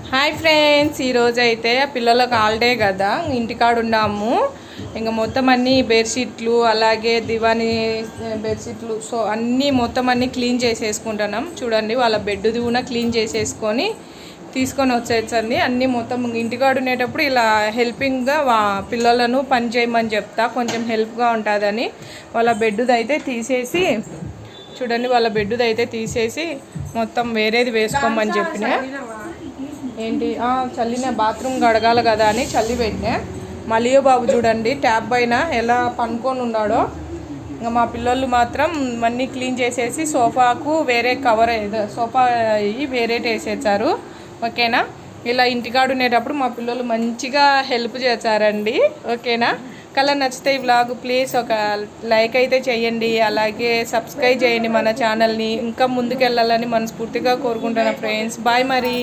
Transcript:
Hi friends, ఈరోజు అయితే పిల్లలకు హాలిడే కదా, ఇంటికాడ ఉన్నాము. ఇంకా మొత్తం అన్నీ బెడ్షీట్లు, అలాగే దివానీ బెడ్షీట్లు, సో అన్నీ మొత్తం అన్నీ క్లీన్ చేసేసుకుంటున్నాం. చూడండి, వాళ్ళ బెడ్ది కూడా క్లీన్ చేసేసుకొని తీసుకొని వచ్చేసండి. అన్నీ మొత్తం ఇంటికాడ ఉండేటప్పుడు ఇలా హెల్పింగ్గా పిల్లలను పని చేయమని చెప్తా, కొంచెం హెల్ప్గా ఉంటుందని. వాళ్ళ బెడ్ది అయితే తీసేసి చూడండి, వాళ్ళ బెడ్ది అయితే తీసేసి మొత్తం వేరేది వేసుకోమని చెప్పిన. ఏంటి చల్లిన బాత్రూమ్ కడగాలి కదా అని చల్లి పెట్టినా. మలియో బాబు చూడండి ట్యాప్ పైన ఎలా పనుకొని ఉన్నాడో. ఇంకా మా పిల్లలు మాత్రం అన్నీ క్లీన్ చేసేసి సోఫాకు వేరే కవర్ సోఫా వేరే వేసేసారు. ఓకేనా, ఇలా ఇంటికాడ ఉండేటప్పుడు మా పిల్లలు మంచిగా హెల్ప్ చేశారండి. ఓకేనా, కలర్ నచ్చితే ఈ వ్లాగ్ ప్లీజ్ ఒక లైక్ అయితే చేయండి, అలాగే సబ్స్క్రైబ్ చేయండి మన ఛానల్ని. ఇంకా ముందుకెళ్ళాలని మనస్ఫూర్తిగా కోరుకుంటున్నా ఫ్రెండ్స్. బాయ్ మరి.